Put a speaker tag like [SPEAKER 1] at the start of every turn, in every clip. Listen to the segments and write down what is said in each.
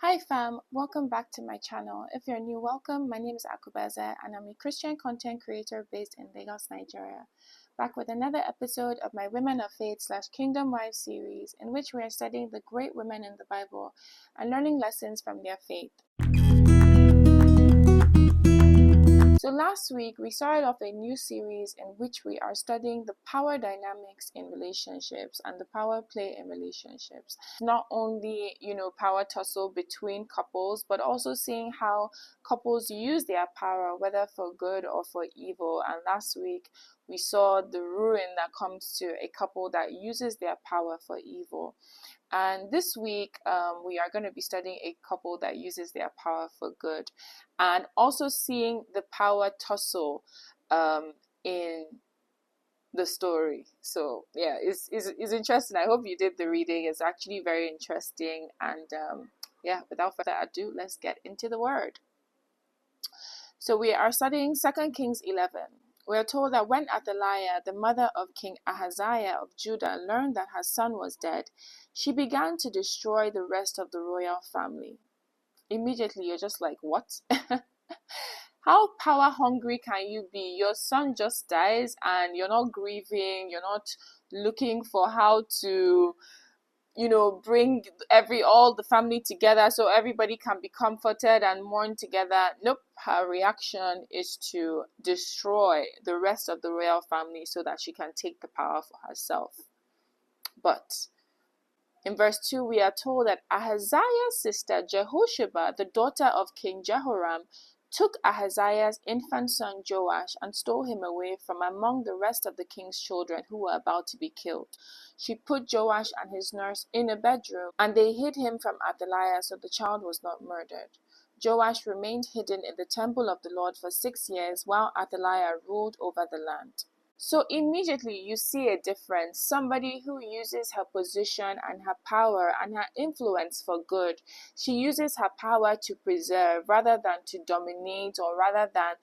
[SPEAKER 1] Hi fam, welcome back to my channel. If you're new, welcome. My name is Akubeze and I'm a Christian content creator based in Lagos, Nigeria. Back with another episode of my Women of Faith / Kingdom Wives series, in which we are studying the great women in the Bible and learning lessons from their faith. So last week we started off a new series in which we are studying the power dynamics in relationships and the power play in relationships. Not only, power tussle between couples, but also seeing how couples use their power, whether for good or for evil. And last week we saw the ruin that comes to a couple that uses their power for evil. And this week, we are going to be studying a couple that uses their power for good, and also seeing the power tussle in the story. So yeah, it's interesting. I hope you did the reading. It's actually very interesting. And without further ado, let's get into the word. So we are studying 2 Kings 11. We are told that when Athaliah, the mother of King Ahaziah of Judah, learned that her son was dead, she began to destroy the rest of the royal family. Immediately, you're just like, what? How power hungry can you be? Your son just dies and you're not grieving, you're not looking for how to bring all the family together so everybody can be comforted and mourn together. Nope, her reaction is to destroy the rest of the royal family so that she can take the power for herself. But in verse 2, we are told that Ahaziah's sister Jehosheba, the daughter of King Jehoram, took Ahaziah's infant son Joash and stole him away from among the rest of the king's children who were about to be killed. She put Joash and his nurse in a bedroom, and they hid him from Athaliah so the child was not murdered. Joash remained hidden in the temple of the Lord for 6 years while Athaliah ruled over the land. So immediately you see a difference. Somebody who uses her position and her power and her influence for good. She uses her power to preserve rather than to dominate, or rather than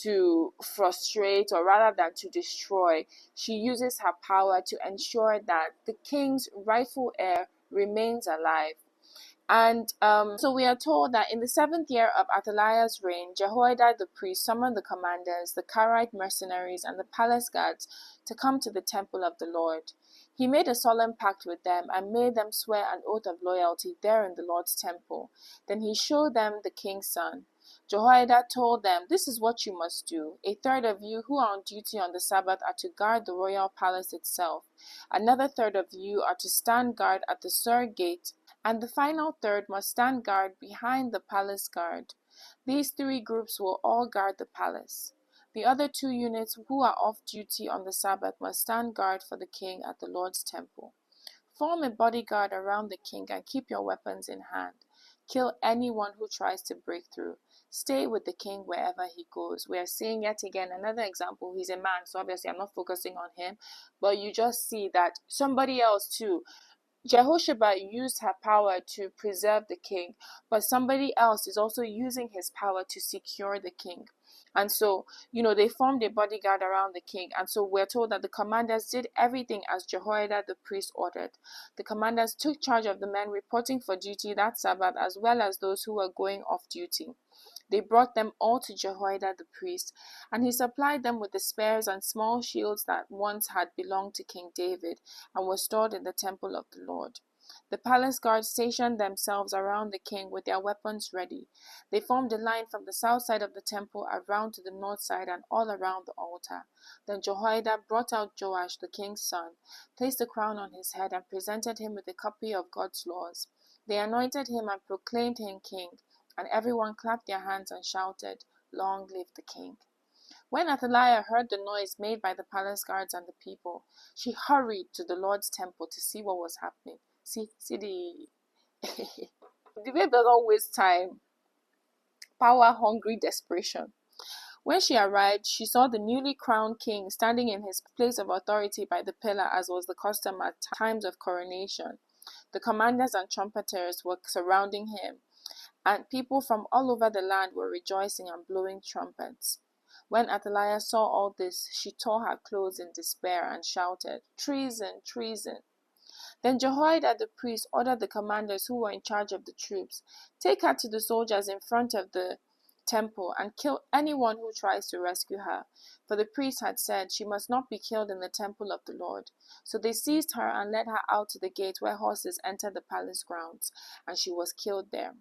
[SPEAKER 1] to frustrate, or rather than to destroy. She uses her power to ensure that the king's rightful heir remains alive. And so we are told that in the 7th year of Athaliah's reign, Jehoiada the priest summoned the commanders, the Karite mercenaries, and the palace guards to come to the temple of the Lord. He made a solemn pact with them and made them swear an oath of loyalty there in the Lord's temple. Then he showed them the king's son. Jehoiada told them, "This is what you must do. A third of you who are on duty on the Sabbath are to guard the royal palace itself. Another third of you are to stand guard at the Sur gate, and the final third must stand guard behind the palace guard. These 3 groups will all guard the palace. The other 2 units who are off duty on the Sabbath must stand guard for the king at the Lord's temple. Form a bodyguard around the king and keep your weapons in hand. Kill anyone who tries to break through. Stay with the king wherever he goes." We are seeing yet again another example. He's a man, so obviously I'm not focusing on him, but you just see that somebody else too. Jehosheba used her power to preserve the king, but somebody else is also using his power to secure the king. And so, they formed a bodyguard around the king. And so we're told that the commanders did everything as Jehoiada the priest ordered. The commanders took charge of the men reporting for duty that Sabbath, as well as those who were going off duty. They brought them all to Jehoiada the priest, and he supplied them with the spears and small shields that once had belonged to King David and were stored in the temple of the Lord. The palace guards stationed themselves around the king with their weapons ready. They formed a line from the south side of the temple around to the north side and all around the altar. Then Jehoiada brought out Joash, the king's son, placed a crown on his head, and presented him with a copy of God's laws. They anointed him and proclaimed him king, and everyone clapped their hands and shouted, "Long live the king." When Athaliah heard the noise made by the palace guards and the people, she hurried to the Lord's temple to see what was happening. See the the babe doesn't waste time. Power-hungry desperation. When she arrived, she saw the newly crowned king standing in his place of authority by the pillar, as was the custom at times of coronation. The commanders and trumpeters were surrounding him, and people from all over the land were rejoicing and blowing trumpets. When Athaliah saw all this, she tore her clothes in despair and shouted, "Treason, treason!" Then Jehoiada the priest ordered the commanders who were in charge of the troops, "Take her to the soldiers in front of the temple and kill anyone who tries to rescue her." For the priest had said she must not be killed in the temple of the Lord. So they seized her and led her out to the gate where horses enter the palace grounds, and she was killed there.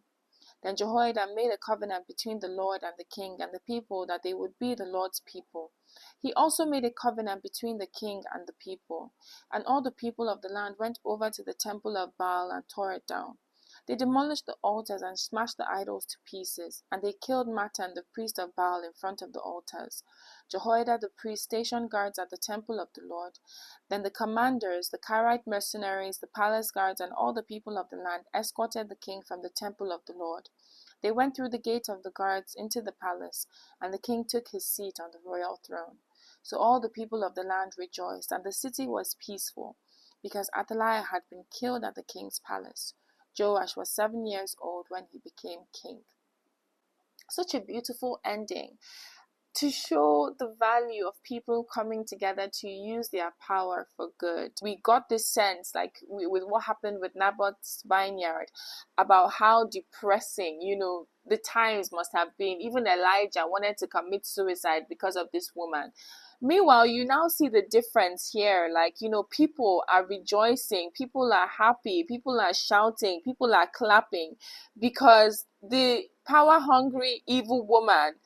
[SPEAKER 1] Then Jehoiada made a covenant between the Lord and the king and the people that they would be the Lord's people. He also made a covenant between the king and the people. And all the people of the land went over to the temple of Baal and tore it down. They demolished the altars and smashed the idols to pieces, and they killed Matan, the priest of Baal, in front of the altars. Jehoiada the priest stationed guards at the temple of the Lord. Then the commanders, the Karaite mercenaries, the palace guards, and all the people of the land escorted the king from the temple of the Lord. They went through the gate of the guards into the palace, and the king took his seat on the royal throne. So all the people of the land rejoiced, and the city was peaceful, because Athaliah had been killed at the king's palace. Joash was 7 years old when he became king. Such a beautiful ending to show the value of people coming together to use their power for good. We got this sense, like with what happened with Naboth's vineyard, about how depressing, the times must have been. Even Elijah wanted to commit suicide because of this woman. Meanwhile, you now see the difference here. Like, people are rejoicing, people are happy, people are shouting, people are clapping because the power hungry evil woman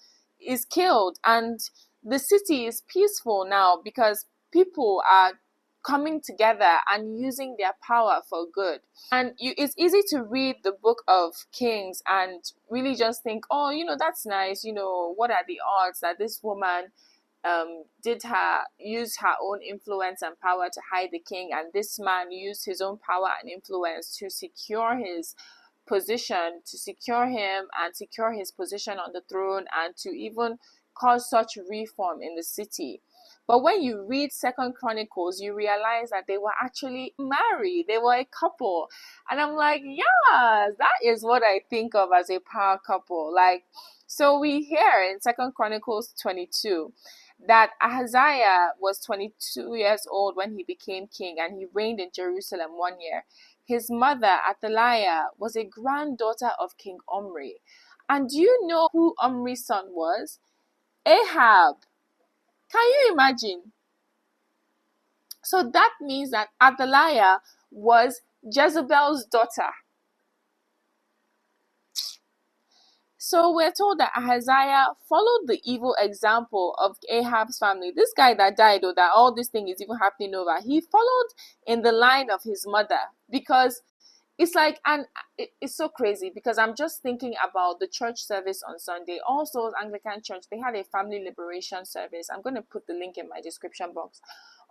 [SPEAKER 1] is killed, and the city is peaceful now because people are coming together and using their power for good. And it's easy to read the book of Kings and really just think, oh, that's nice, what are the odds that this woman use her own influence and power to hide the king, and this man used his own power and influence to secure his position, to secure him and secure his position on the throne, and to even cause such reform in the city. But when you read Second Chronicles, you realize that they were actually married. They were a couple. And I'm like, yeah, that is what I think of as a power couple. Like, so we hear in Second Chronicles 22 that Ahaziah was 22 years old when he became king, and he reigned in Jerusalem 1 year. His mother, Athaliah, was a granddaughter of King Omri. And do you know who Omri's son was? Ahab. Can you imagine? So that means that Athaliah was Jezebel's daughter. So we're told that Ahaziah followed the evil example of Ahab's family. This guy that died, or that all this thing is even happening over, he followed in the line of his mother, because it's like, and it's so crazy because I'm just thinking about the church service on Sunday. Also, Anglican Church, they had a family liberation service. I'm going to put the link in my description box.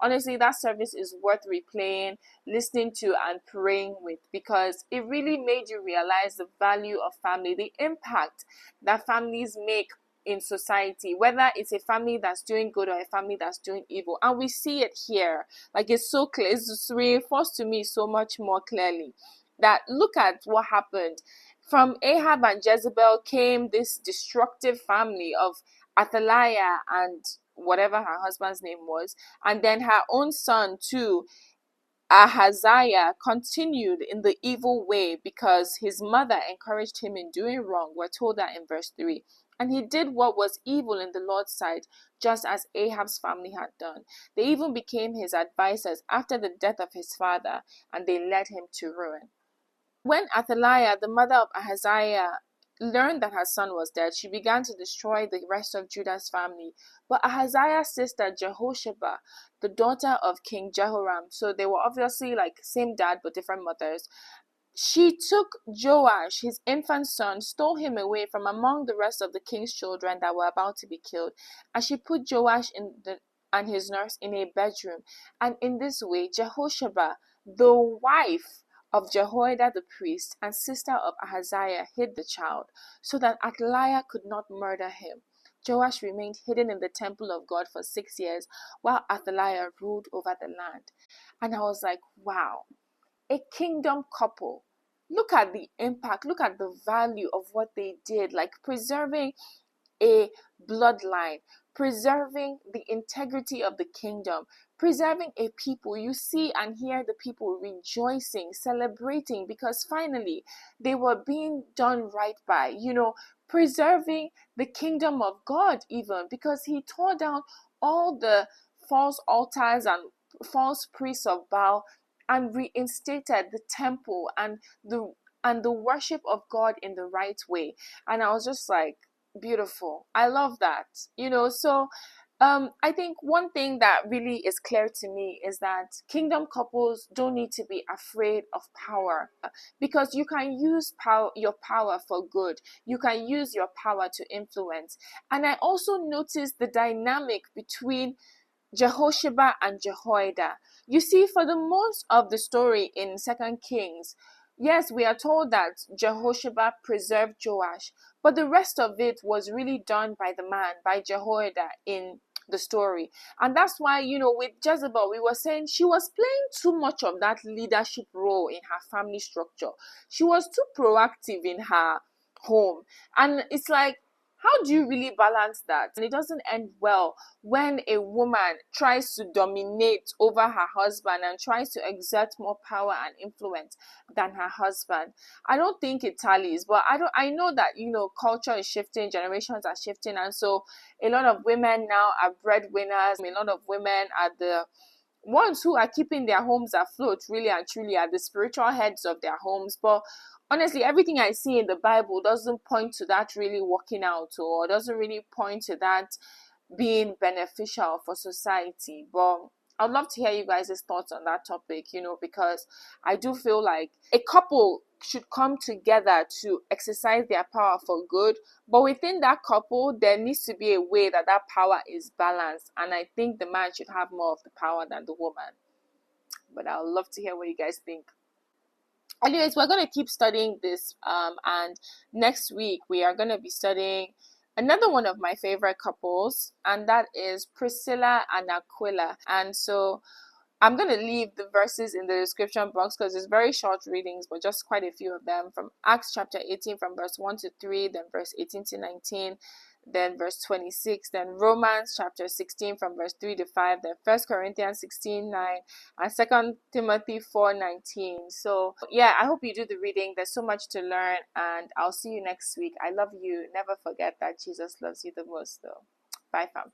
[SPEAKER 1] Honestly, that service is worth replaying, listening to, and praying with, because it really made you realize the value of family, the impact that families make in society, whether it's a family that's doing good or a family that's doing evil. And we see it here. Like, it's so clear, it's reinforced to me so much more clearly that look at what happened. From Ahab and Jezebel came this destructive family of Athaliah and whatever her husband's name was, and then her own son too, Ahaziah, continued in the evil way because his mother encouraged him in doing wrong. We're told that in verse 3. And he did what was evil in the Lord's sight, just as Ahab's family had done. They even became his advisors after the death of his father, and they led him to ruin. When Athaliah, the mother of Ahaziah, learned that her son was dead, she began to destroy the rest of Judah's family. But Ahaziah's sister Jehosheba, the daughter of King Jehoram, so they were obviously like same dad but different mothers, she took Joash, his infant son, stole him away from among the rest of the king's children that were about to be killed, and she put Joash and his nurse in a bedroom. And in this way, Jehosheba, the wife of Jehoiada the priest and sister of Ahaziah, hid the child, so that Athaliah could not murder him. Joash remained hidden in the temple of God for 6 years, while Athaliah ruled over the land. And I was like, wow, a kingdom couple. Look at the impact, look at the value of what they did, like preserving a bloodline, preserving the integrity of the kingdom, preserving a people. You see and hear the people rejoicing, celebrating, because finally they were being done right by, preserving the kingdom of God, even because he tore down all the false altars and false priests of Baal and reinstated the temple and the worship of God in the right way. And I was just like, beautiful. I love that. So I think one thing that really is clear to me is that kingdom couples don't need to be afraid of power, because you can use your power for good. You can use your power to influence. And I also noticed the dynamic between Jehoshaphat and Jehoiada. You see, for the most of the story in Second Kings, yes, we are told that Jehoshaphat preserved Joash, but the rest of it was really done by the man, by Jehoiada in the story. And that's why, with Jezebel, we were saying she was playing too much of that leadership role in her family structure. She was too proactive in her home. And it's like, how do you really balance that? And it doesn't end well when a woman tries to dominate over her husband and tries to exert more power and influence than her husband. I don't think it tallies, but I know that culture is shifting, generations are shifting, and so a lot of women now are breadwinners. A lot of women are the ones who are keeping their homes afloat, really and truly, are the spiritual heads of their homes. But honestly, everything I see in the Bible doesn't point to that really working out, or doesn't really point to that being beneficial for society. But I'd love to hear you guys' thoughts on that topic, because I do feel like a couple should come together to exercise their power for good. But within that couple, there needs to be a way that power is balanced. And I think the man should have more of the power than the woman. But I'd love to hear what you guys think. Anyways, we're going to keep studying this, and next week we are going to be studying another one of my favorite couples, and that is Priscilla and Aquilla. And so I'm going to leave the verses in the description box because it's very short readings, but just quite a few of them, from Acts chapter 18 from verse 1 to 3, then verse 18 to 19, then verse 26, then Romans chapter 16 from verse 3 to 5, then 1 Corinthians 16:9, and 2 Timothy 4:19. So yeah, I hope you do the reading. There's so much to learn, and I'll see you next week. I love you. Never forget that Jesus loves you the most, though. Bye, fam.